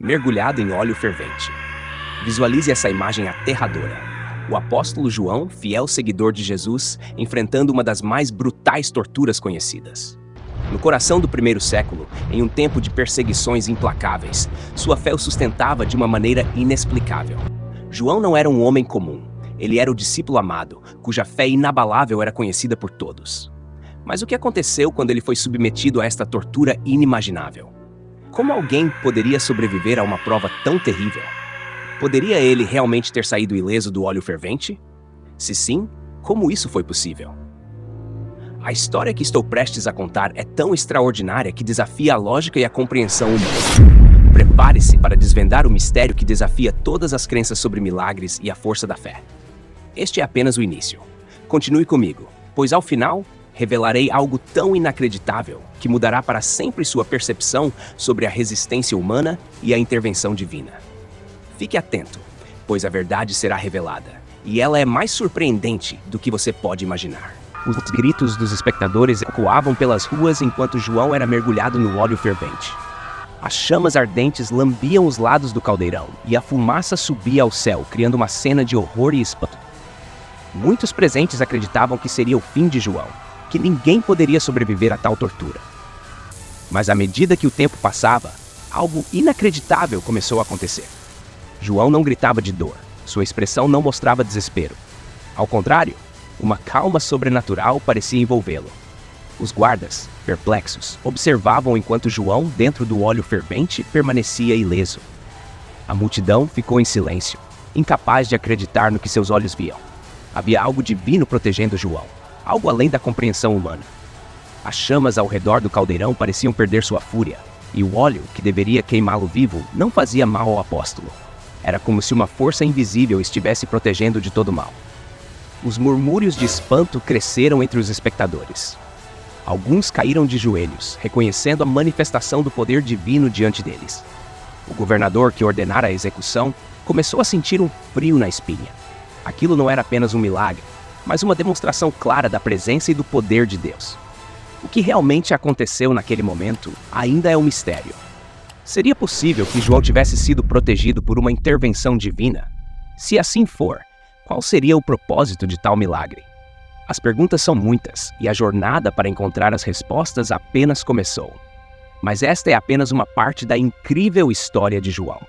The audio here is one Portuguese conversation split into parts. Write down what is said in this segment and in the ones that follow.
mergulhado em óleo fervente. Visualize essa imagem aterradora. O apóstolo João, fiel seguidor de Jesus, enfrentando uma das mais brutais torturas conhecidas. No coração do primeiro século, em um tempo de perseguições implacáveis, sua fé o sustentava de uma maneira inexplicável. João não era um homem comum. Ele era o discípulo amado, cuja fé inabalável era conhecida por todos. Mas o que aconteceu quando ele foi submetido a esta tortura inimaginável? Como alguém poderia sobreviver a uma prova tão terrível? Poderia ele realmente ter saído ileso do óleo fervente? Se sim, como isso foi possível? A história que estou prestes a contar é tão extraordinária que desafia a lógica e a compreensão humana. Prepare-se para desvendar o mistério que desafia todas as crenças sobre milagres e a força da fé. Este é apenas o início. Continue comigo, pois ao final, revelarei algo tão inacreditável que mudará para sempre sua percepção sobre a resistência humana e a intervenção divina. Fique atento, pois a verdade será revelada, e ela é mais surpreendente do que você pode imaginar. Os gritos dos espectadores ecoavam pelas ruas enquanto João era mergulhado no óleo fervente. As chamas ardentes lambiam os lados do caldeirão, e a fumaça subia ao céu, criando uma cena de horror e espanto. Muitos presentes acreditavam que seria o fim de João, que ninguém poderia sobreviver a tal tortura. Mas à medida que o tempo passava, algo inacreditável começou a acontecer. João não gritava de dor, sua expressão não mostrava desespero. Ao contrário, uma calma sobrenatural parecia envolvê-lo. Os guardas, perplexos, observavam enquanto João, dentro do óleo fervente, permanecia ileso. A multidão ficou em silêncio, incapaz de acreditar no que seus olhos viam. Havia algo divino protegendo João, algo além da compreensão humana. As chamas ao redor do caldeirão pareciam perder sua fúria, e o óleo, que deveria queimá-lo vivo, não fazia mal ao apóstolo. Era como se uma força invisível estivesse protegendo de todo mal. Os murmúrios de espanto cresceram entre os espectadores. Alguns caíram de joelhos, reconhecendo a manifestação do poder divino diante deles. O governador que ordenara a execução começou a sentir um frio na espinha. Aquilo não era apenas um milagre, mas uma demonstração clara da presença e do poder de Deus. O que realmente aconteceu naquele momento ainda é um mistério. Seria possível que João tivesse sido protegido por uma intervenção divina? Se assim for, qual seria o propósito de tal milagre? As perguntas são muitas, e a jornada para encontrar as respostas apenas começou. Mas esta é apenas uma parte da incrível história de João.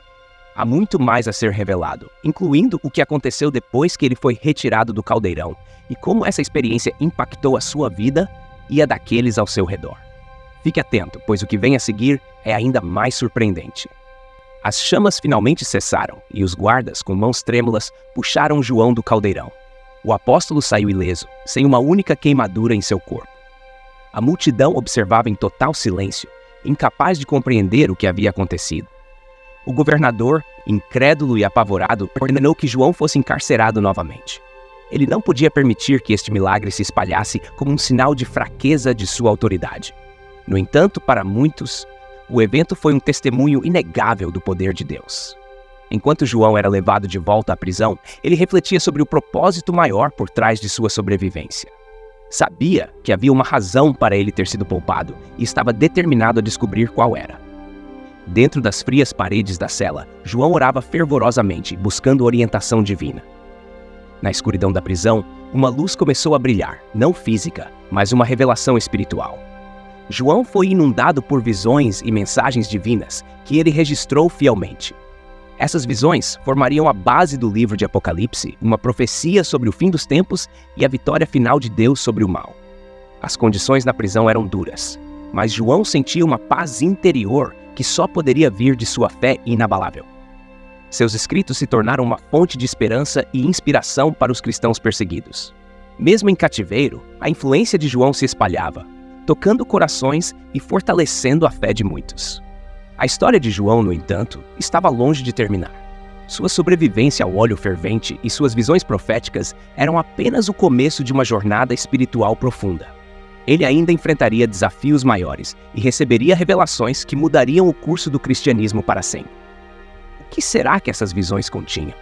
Há muito mais a ser revelado, incluindo o que aconteceu depois que ele foi retirado do caldeirão e como essa experiência impactou a sua vida e a daqueles ao seu redor. Fique atento, pois o que vem a seguir é ainda mais surpreendente. As chamas finalmente cessaram e os guardas, com mãos trêmulas, puxaram João do caldeirão. O apóstolo saiu ileso, sem uma única queimadura em seu corpo. A multidão observava em total silêncio, incapaz de compreender o que havia acontecido. O governador, incrédulo e apavorado, ordenou que João fosse encarcerado novamente. Ele não podia permitir que este milagre se espalhasse como um sinal de fraqueza de sua autoridade. No entanto, para muitos, o evento foi um testemunho inegável do poder de Deus. Enquanto João era levado de volta à prisão, ele refletia sobre o propósito maior por trás de sua sobrevivência. Sabia que havia uma razão para ele ter sido poupado e estava determinado a descobrir qual era. Dentro das frias paredes da cela, João orava fervorosamente, buscando orientação divina. Na escuridão da prisão, uma luz começou a brilhar, não física, mas uma revelação espiritual. João foi inundado por visões e mensagens divinas que ele registrou fielmente. Essas visões formariam a base do livro de Apocalipse, uma profecia sobre o fim dos tempos e a vitória final de Deus sobre o mal. As condições na prisão eram duras, mas João sentia uma paz interior que só poderia vir de sua fé inabalável. Seus escritos se tornaram uma fonte de esperança e inspiração para os cristãos perseguidos. Mesmo em cativeiro, a influência de João se espalhava, tocando corações e fortalecendo a fé de muitos. A história de João, no entanto, estava longe de terminar. Sua sobrevivência ao óleo fervente e suas visões proféticas eram apenas o começo de uma jornada espiritual profunda. Ele ainda enfrentaria desafios maiores e receberia revelações que mudariam o curso do cristianismo para sempre. O que será que essas visões continham?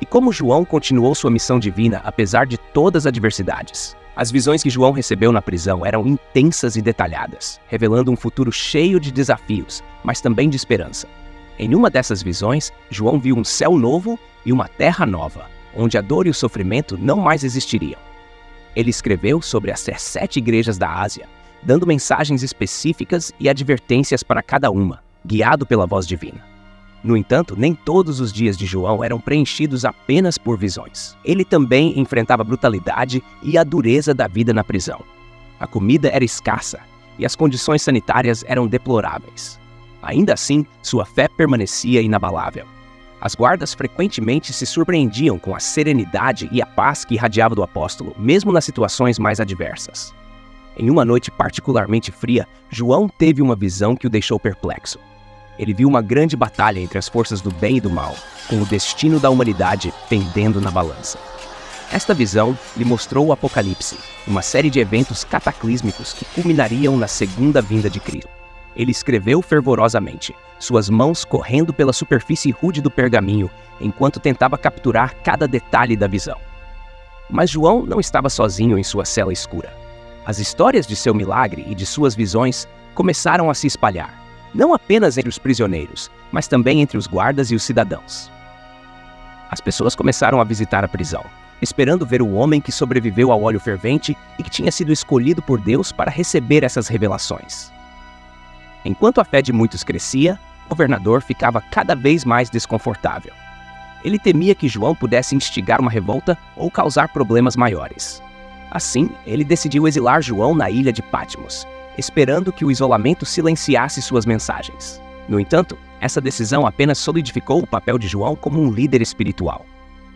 E como João continuou sua missão divina apesar de todas as adversidades? As visões que João recebeu na prisão eram intensas e detalhadas, revelando um futuro cheio de desafios, mas também de esperança. Em uma dessas visões, João viu um céu novo e uma terra nova, onde a dor e o sofrimento não mais existiriam. Ele escreveu sobre as 7 igrejas da Ásia, dando mensagens específicas e advertências para cada uma, guiado pela voz divina. No entanto, nem todos os dias de João eram preenchidos apenas por visões. Ele também enfrentava a brutalidade e a dureza da vida na prisão. A comida era escassa e as condições sanitárias eram deploráveis. Ainda assim, sua fé permanecia inabalável. As guardas frequentemente se surpreendiam com a serenidade e a paz que irradiava do apóstolo, mesmo nas situações mais adversas. Em uma noite particularmente fria, João teve uma visão que o deixou perplexo. Ele viu uma grande batalha entre as forças do bem e do mal, com o destino da humanidade pendendo na balança. Esta visão lhe mostrou o Apocalipse, uma série de eventos cataclísmicos que culminariam na segunda vinda de Cristo. Ele escreveu fervorosamente, suas mãos correndo pela superfície rude do pergaminho, enquanto tentava capturar cada detalhe da visão. Mas João não estava sozinho em sua cela escura. As histórias de seu milagre e de suas visões começaram a se espalhar, não apenas entre os prisioneiros, mas também entre os guardas e os cidadãos. As pessoas começaram a visitar a prisão, esperando ver o homem que sobreviveu ao óleo fervente e que tinha sido escolhido por Deus para receber essas revelações. Enquanto a fé de muitos crescia, o governador ficava cada vez mais desconfortável. Ele temia que João pudesse instigar uma revolta ou causar problemas maiores. Assim, ele decidiu exilar João na ilha de Patmos, esperando que o isolamento silenciasse suas mensagens. No entanto, essa decisão apenas solidificou o papel de João como um líder espiritual.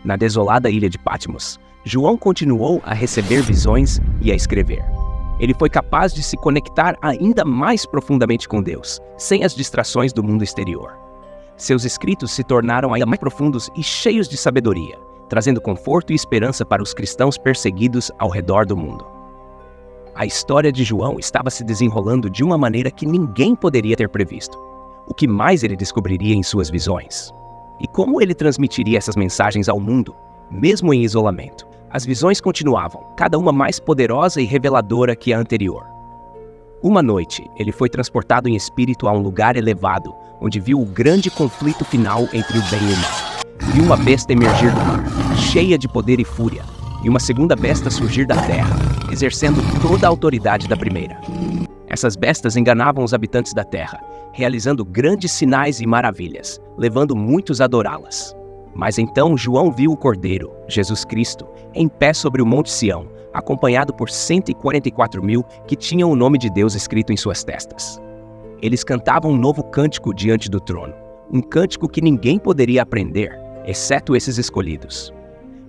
Na desolada ilha de Patmos, João continuou a receber visões e a escrever. Ele foi capaz de se conectar ainda mais profundamente com Deus, sem as distrações do mundo exterior. Seus escritos se tornaram ainda mais profundos e cheios de sabedoria, trazendo conforto e esperança para os cristãos perseguidos ao redor do mundo. A história de João estava se desenrolando de uma maneira que ninguém poderia ter previsto. O que mais ele descobriria em suas visões? E como ele transmitiria essas mensagens ao mundo, mesmo em isolamento? As visões continuavam, cada uma mais poderosa e reveladora que a anterior. Uma noite, ele foi transportado em espírito a um lugar elevado, onde viu o grande conflito final entre o bem e o mal. Viu uma besta emergir do mar, cheia de poder e fúria, e uma segunda besta surgir da terra, exercendo toda a autoridade da primeira. Essas bestas enganavam os habitantes da terra, realizando grandes sinais e maravilhas, levando muitos a adorá-las. Mas então João viu o Cordeiro, Jesus Cristo, em pé sobre o Monte Sião, acompanhado por 144.000 que tinham o nome de Deus escrito em suas testas. Eles cantavam um novo cântico diante do trono, um cântico que ninguém poderia aprender, exceto esses escolhidos.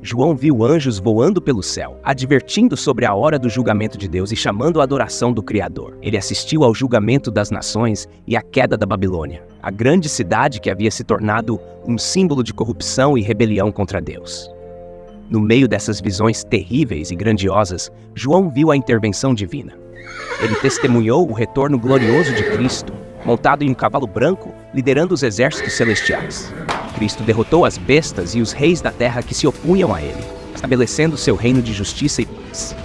João viu anjos voando pelo céu, advertindo sobre a hora do julgamento de Deus e chamando a adoração do Criador. Ele assistiu ao julgamento das nações e à queda da Babilônia, a grande cidade que havia se tornado um símbolo de corrupção e rebelião contra Deus. No meio dessas visões terríveis e grandiosas, João viu a intervenção divina. Ele testemunhou o retorno glorioso de Cristo, montado em um cavalo branco, liderando os exércitos celestiais. Cristo derrotou as bestas e os reis da terra que se opunham a ele, estabelecendo seu reino de justiça e paz.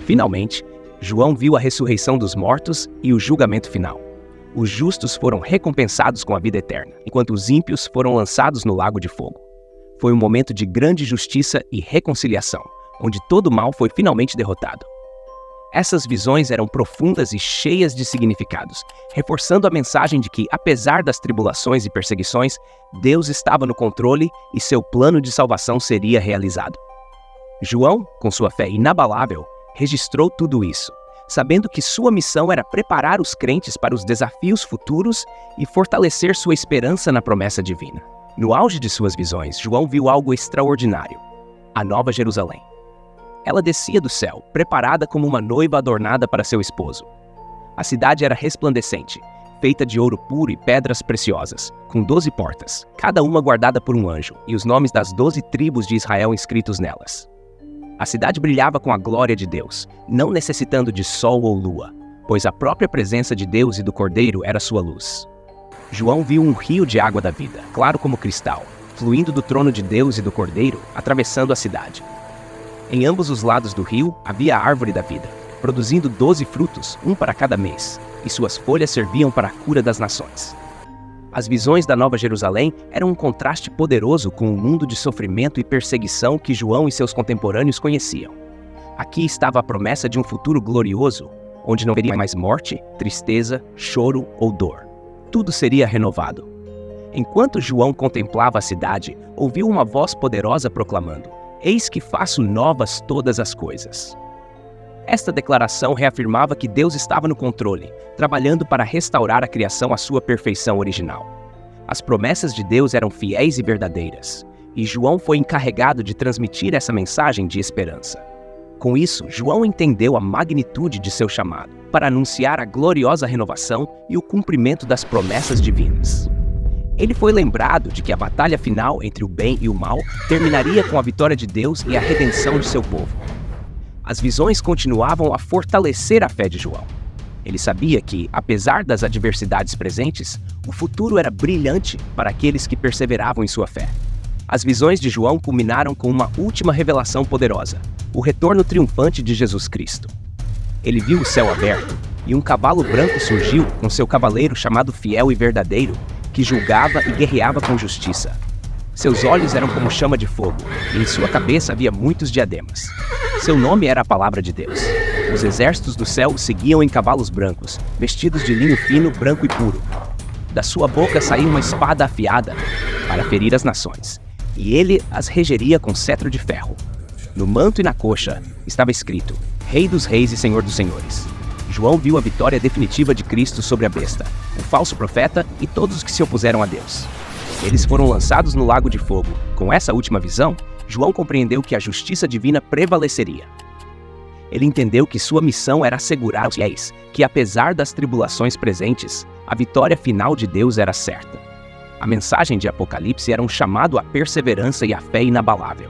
Finalmente, João viu a ressurreição dos mortos e o julgamento final. Os justos foram recompensados com a vida eterna, enquanto os ímpios foram lançados no lago de fogo. Foi um momento de grande justiça e reconciliação, onde todo o mal foi finalmente derrotado. Essas visões eram profundas e cheias de significados, reforçando a mensagem de que, apesar das tribulações e perseguições, Deus estava no controle e seu plano de salvação seria realizado. João, com sua fé inabalável, registrou tudo isso, sabendo que sua missão era preparar os crentes para os desafios futuros e fortalecer sua esperança na promessa divina. No auge de suas visões, João viu algo extraordinário: a Nova Jerusalém. Ela descia do céu, preparada como uma noiva adornada para seu esposo. A cidade era resplandecente, feita de ouro puro e pedras preciosas, com 12 portas, cada uma guardada por um anjo, e os nomes das 12 tribos de Israel inscritos nelas. A cidade brilhava com a glória de Deus, não necessitando de sol ou lua, pois a própria presença de Deus e do Cordeiro era sua luz. João viu um rio de água da vida, claro como cristal, fluindo do trono de Deus e do Cordeiro, atravessando a cidade. Em ambos os lados do rio havia a árvore da vida, produzindo 12 frutos, um para cada mês, e suas folhas serviam para a cura das nações. As visões da Nova Jerusalém eram um contraste poderoso com o mundo de sofrimento e perseguição que João e seus contemporâneos conheciam. Aqui estava a promessa de um futuro glorioso, onde não haveria mais morte, tristeza, choro ou dor. Tudo seria renovado. Enquanto João contemplava a cidade, ouviu uma voz poderosa proclamando: "Eis que faço novas todas as coisas." Esta declaração reafirmava que Deus estava no controle, trabalhando para restaurar a criação à sua perfeição original. As promessas de Deus eram fiéis e verdadeiras, e João foi encarregado de transmitir essa mensagem de esperança. Com isso, João entendeu a magnitude de seu chamado, para anunciar a gloriosa renovação e o cumprimento das promessas divinas. Ele foi lembrado de que a batalha final entre o bem e o mal terminaria com a vitória de Deus e a redenção de seu povo. As visões continuavam a fortalecer a fé de João. Ele sabia que, apesar das adversidades presentes, o futuro era brilhante para aqueles que perseveravam em sua fé. As visões de João culminaram com uma última revelação poderosa: o retorno triunfante de Jesus Cristo. Ele viu o céu aberto e um cavalo branco surgiu com seu cavaleiro chamado Fiel e Verdadeiro, que julgava e guerreava com justiça. Seus olhos eram como chama de fogo, e em sua cabeça havia muitos diademas. Seu nome era a Palavra de Deus. Os exércitos do céu o seguiam em cavalos brancos, vestidos de linho fino, branco e puro. Da sua boca saía uma espada afiada para ferir as nações, e ele as regeria com cetro de ferro. No manto e na coxa estava escrito: Rei dos Reis e Senhor dos Senhores. João viu a vitória definitiva de Cristo sobre a besta, o falso profeta e todos os que se opuseram a Deus. Eles foram lançados no lago de fogo. Com essa última visão, João compreendeu que a justiça divina prevaleceria. Ele entendeu que sua missão era assegurar aos fiéis que, apesar das tribulações presentes, a vitória final de Deus era certa. A mensagem de Apocalipse era um chamado à perseverança e à fé inabalável.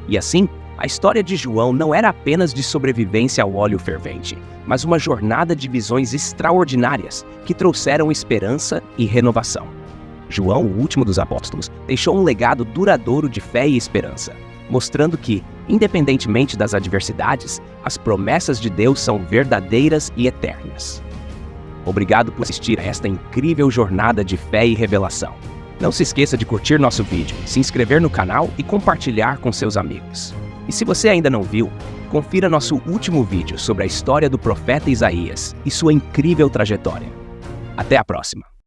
E assim, a história de João não era apenas de sobrevivência ao óleo fervente, mas uma jornada de visões extraordinárias que trouxeram esperança e renovação. João, o último dos apóstolos, deixou um legado duradouro de fé e esperança, mostrando que, independentemente das adversidades, as promessas de Deus são verdadeiras e eternas. Obrigado por assistir a esta incrível jornada de fé e revelação. Não se esqueça de curtir nosso vídeo, se inscrever no canal e compartilhar com seus amigos. E se você ainda não viu, confira nosso último vídeo sobre a história do profeta Isaías e sua incrível trajetória. Até a próxima!